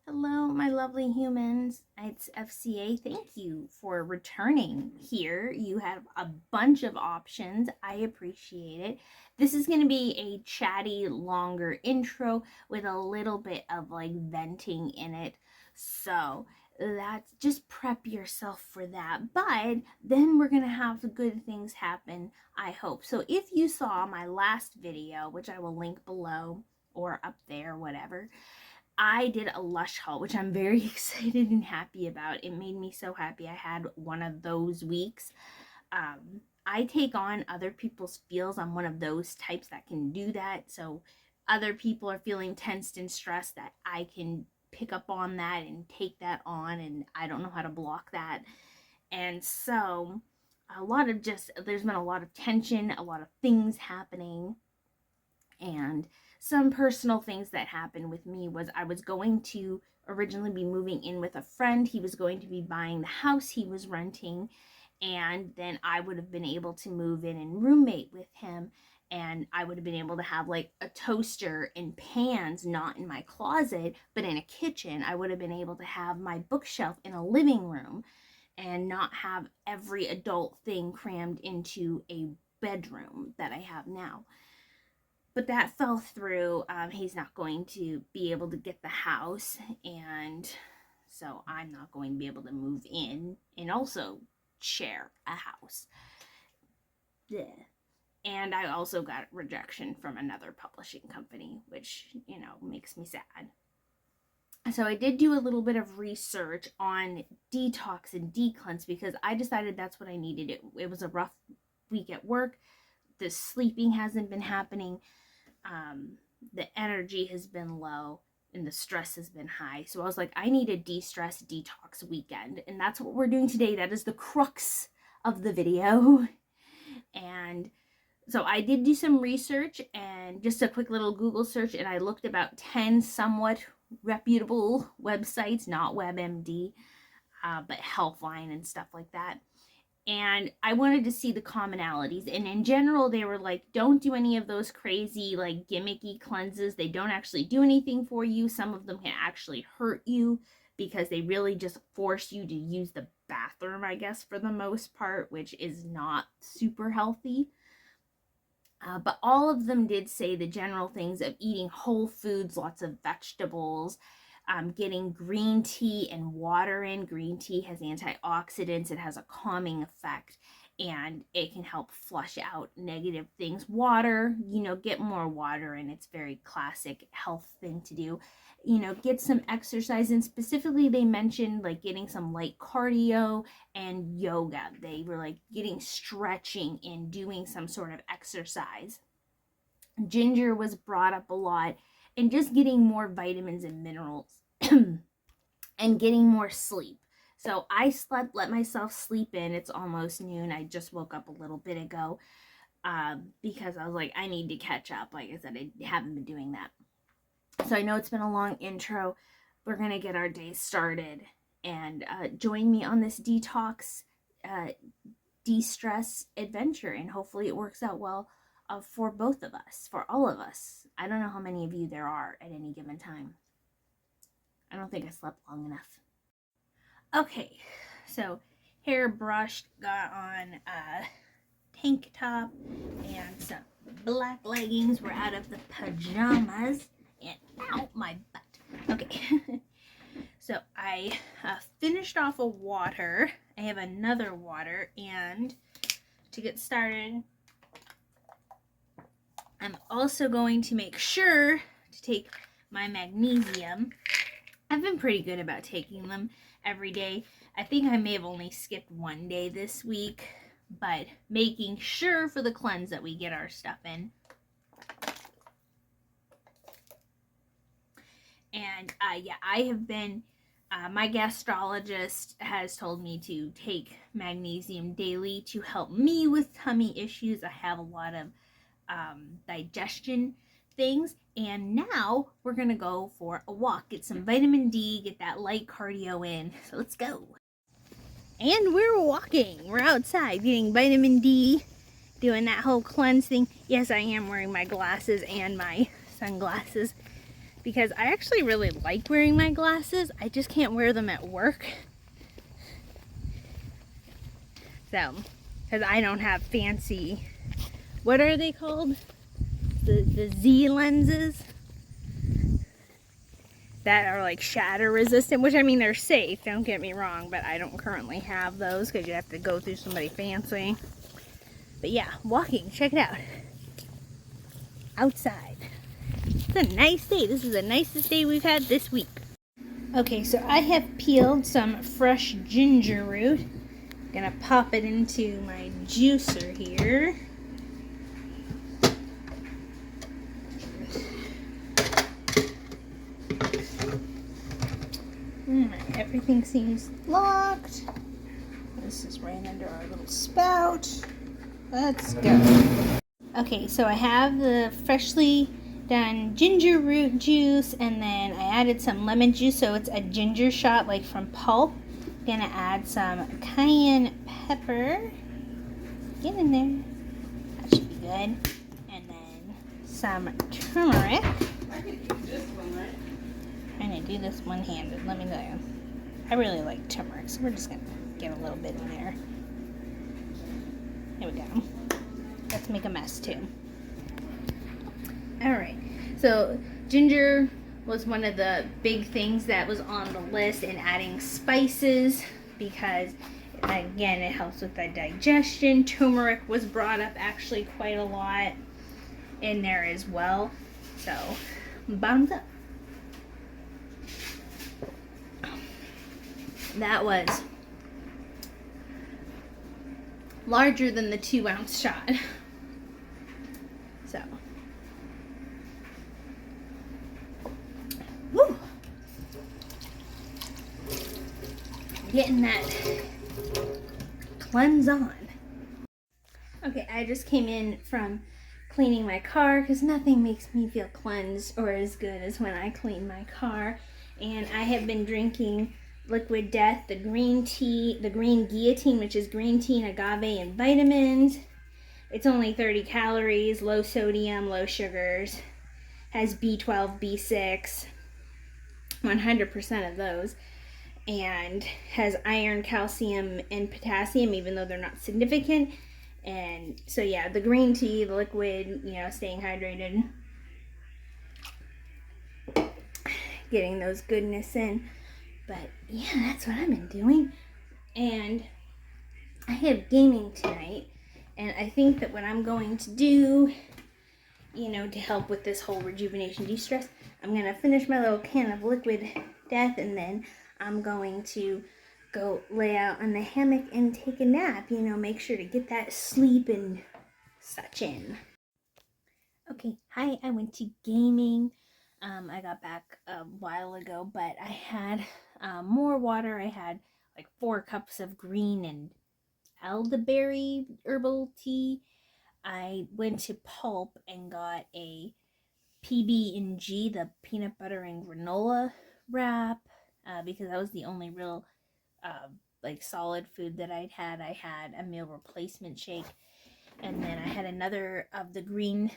Hello, my lovely humans. It's FCA. Thank you for returning here. You have a bunch of options. I appreciate it. This is going to be a chatty, longer intro with a little bit of like venting in it. So that's just prep yourself for that. But then we're going to have good things happen, I hope. So if you saw my last video, which I will link below or up there, whatever, I did a Lush haul, which I'm very excited and happy about. It made me so happy. I had one of those weeks. I take on other people's feels. I'm one of those types that can do that. So other people are feeling tensed and stressed, that I can pick up on that and take that on, and I don't know how to block that. And so there's been a lot of tension, a lot of things happening, and some personal things that happened with me was I was going to originally be moving in with a friend. He was going to be buying the house he was renting, and then I would have been able to move in and roommate with him, and I would have been able to have like a toaster and pans, not in my closet but in a kitchen. I would have been able to have my bookshelf in a living room and not have every adult thing crammed into a bedroom that I have now. But that fell through. He's not going to be able to get the house, and so I'm not going to be able to move in and also share a house. Yeah. And I also got rejection from another publishing company, which, makes me sad. So I did do a little bit of research on detox and decleanse because I decided that's what I needed. It was a rough week at work. The sleeping hasn't been happening. The energy has been low and the stress has been high. So I was like, I need a de-stress detox weekend. And that's what we're doing today. That is the crux of the video. And so I did do some research and just a quick little Google search, and I looked about 10 somewhat reputable websites, not WebMD, but Healthline and stuff like that. And I wanted to see the commonalities. And in general, they were like, don't do any of those crazy, like, gimmicky cleanses. They don't actually do anything for you. Some of them can actually hurt you because they really just force you to use the bathroom, I guess, for the most part, which is not super healthy. But all of them did say the general things of eating whole foods, lots of vegetables, getting green tea and water in. Green tea has antioxidants, it has a calming effect, and it can help flush out negative things. Water, get more water in. It's very classic health thing to do. Get some exercise, and specifically they mentioned like getting some light cardio and yoga. They were like getting stretching and doing some sort of exercise. Ginger was brought up a lot, and just getting more vitamins and minerals and getting more sleep. So I let myself sleep in. It's almost noon. I just woke up a little bit ago because I was like, I need to catch up. Like I said, I haven't been doing that. So I know it's been a long intro. We're going to get our day started, and join me on this detox, de-stress adventure, and hopefully it works out well for both of us, for all of us. I don't know how many of you there are at any given time. I don't think I slept long enough. Okay, so hair brushed, got on a tank top and some black leggings. We're out of the pajamas, and ow, my butt. Okay, so I finished off a water. I have another water, and to get started, I'm also going to make sure to take my magnesium. I've been pretty good about taking them every day. I think I may have only skipped one day this week, but making sure for the cleanse that we get our stuff in. And I have been, my gastrologist has told me to take magnesium daily to help me with tummy issues. I have a lot of digestion things, and now we're gonna go for a walk, get some vitamin D, get that light cardio in. So let's go. And we're walking. We're outside getting vitamin D, doing that whole cleanse thing. Yes, I am wearing my glasses and my sunglasses because I actually really like wearing my glasses. I just can't wear them at work. So, because I don't have fancy, what are they called? The Z lenses that are like shatter resistant, which I mean they're safe, don't get me wrong, but I don't currently have those because you have to go through somebody fancy. But yeah, walking, check it out. Outside. It's a nice day. This is the nicest day we've had this week. Okay, so I have peeled some fresh ginger root. Gonna pop it into my juicer here. Everything seems locked. This is right under our little spout. Let's go. Okay, so I have the freshly done ginger root juice, and then I added some lemon juice, so it's a ginger shot like from Pulp. Gonna add some cayenne pepper. Get in there. That should be good. And then some turmeric. I can do this one, right? I'm gonna do this one-handed, let me tell you. I really like turmeric, so we're just gonna get a little bit in there. There we go. Let's make a mess too. Alright, so ginger was one of the big things that was on the list, and adding spices because, again, it helps with the digestion. Turmeric was brought up actually quite a lot in there as well. So, bottoms up. That was larger than the 2-ounce shot. So, woo! Getting that cleanse on. Okay, I just came in from cleaning my car because nothing makes me feel cleansed or as good as when I clean my car. And I have been drinking Liquid Death, the green tea, the green guillotine, which is green tea and agave and vitamins. It's only 30 calories, low sodium, low sugars, has B12, B6, 100% of those, and has iron, calcium, and potassium, even though they're not significant. And so yeah, the green tea, the liquid, staying hydrated, getting those goodness in. But yeah, that's what I've been doing. And I have gaming tonight, and I think that what I'm going to do, to help with this whole rejuvenation de-stress, I'm going to finish my little can of Liquid Death, and then I'm going to go lay out on the hammock and take a nap, make sure to get that sleep and such in. Okay, hi, I went to gaming. I got back a while ago, but I had more water. I had like 4 cups of green and elderberry herbal tea. I went to Pulp and got a PB&G, the peanut butter and granola wrap, because that was the only real solid food that I'd had. I had a meal replacement shake, and then I had another of the green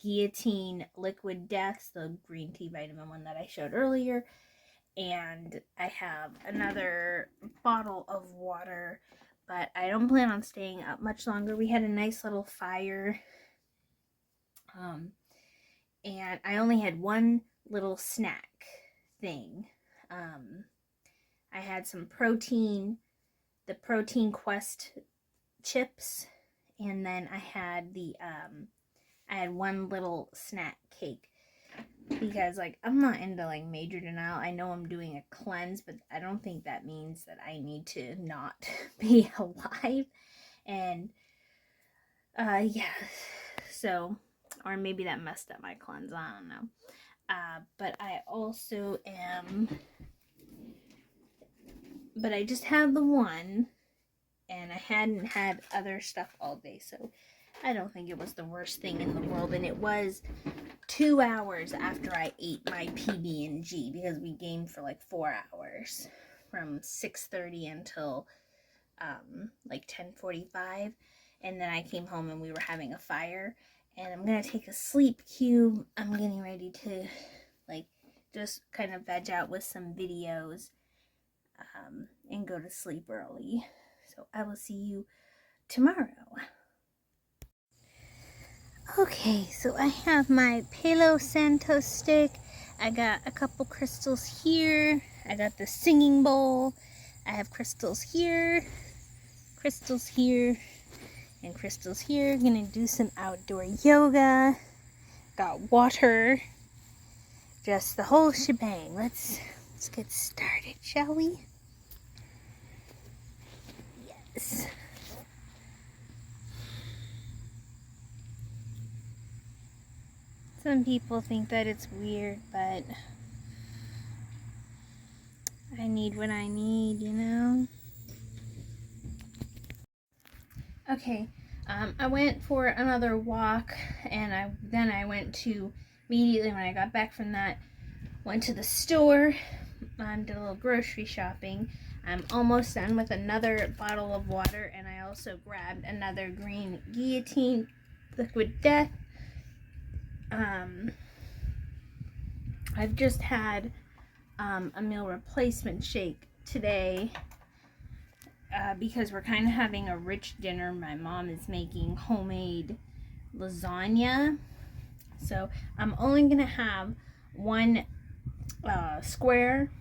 guillotine Liquid Deaths, the green tea vitamin one that I showed earlier, and I have another bottle of water, but I don't plan on staying up much longer. We had a nice little fire, and I only had one little snack thing. I had some protein, the Protein Quest chips, and then I had I had one little snack cake, because I'm not into major denial. I know I'm doing a cleanse, but I don't think that means that I need to not be alive. And yeah, so, or maybe that messed up my cleanse, I don't know. But I also but I just had the one, and I hadn't had other stuff all day, so I don't think it was the worst thing in the world. And it was 2 hours after I ate my PB&G, because we gamed for 4 hours, from 6:30 until 10:45, and then I came home and we were having a fire. And I'm gonna take a sleep cube. I'm getting ready to just kind of veg out with some videos and go to sleep early. So I will see you tomorrow. Okay, so I have my Palo Santo stick. I got a couple crystals here. I got the singing bowl. I have crystals here, and crystals here. Gonna do some outdoor yoga. Got water. Just the whole shebang. Let's get started, shall we? Yes. Some people think that it's weird, but I need what I need, you know? Okay, I went for another walk, and then I went to, immediately when I got back from that, went to the store, did a little grocery shopping. I'm almost done with another bottle of water, and I also grabbed another green guillotine liquid death. I've just had a meal replacement shake today because we're kind of having a rich dinner. My mom is making homemade lasagna, so I'm only gonna have one square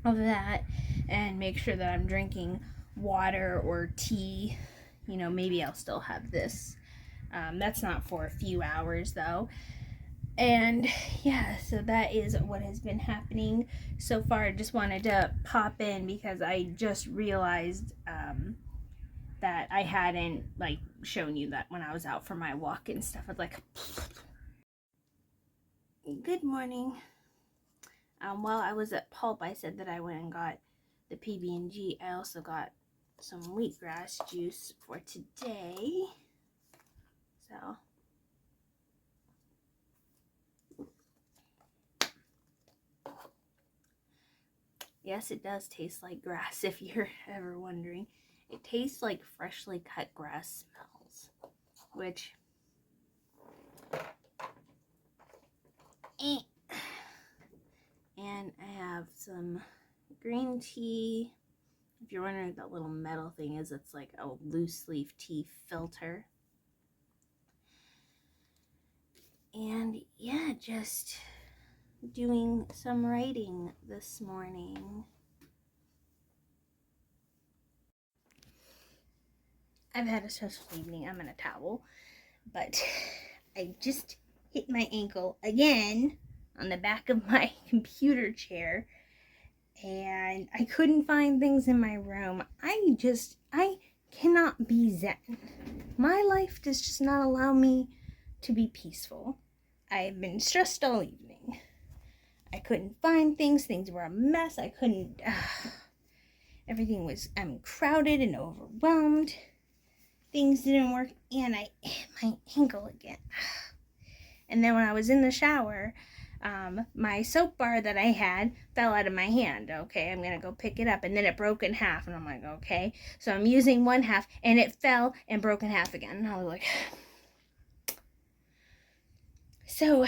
of that and make sure that I'm drinking water or tea. You know, maybe I'll still have this. That's not for a few hours though. And yeah, so that is what has been happening so far. I just wanted to pop in because I just realized that I hadn't like shown you that when I was out for my walk and stuff. I was like, good morning. While I was at Pulp, I said that I went and got the PB&G. I also got some wheatgrass juice for today. So yes, it does taste like grass, if you're ever wondering. It tastes like freshly cut grass smells, which and I have some green tea. If you're wondering what that little metal thing is, it's like a loose leaf tea filter. And yeah, just doing some writing this morning. I've had a stressful evening. I'm in a towel, but I just hit my ankle again on the back of my computer chair, and I couldn't find things in my room. I cannot be zen. My life does just not allow me to be peaceful. I've been stressed all evening. I couldn't find things. Things were a mess. I couldn't. Everything was. I'm crowded and overwhelmed. Things didn't work, and I hit my ankle again. And then when I was in the shower, my soap bar that I had fell out of my hand. Okay, I'm gonna go pick it up, and then it broke in half, and I'm like, okay. So I'm using one half, and it fell and broke in half again. And I was like, so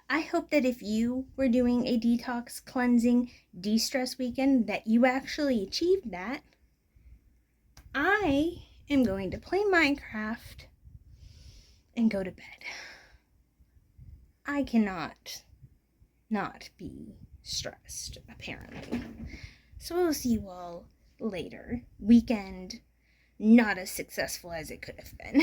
I hope that if you were doing a detox, cleansing, de-stress weekend, that you actually achieved that. I am going to play Minecraft and go to bed. I cannot not be stressed, apparently. So we'll see you all later. Weekend not as successful as it could have been.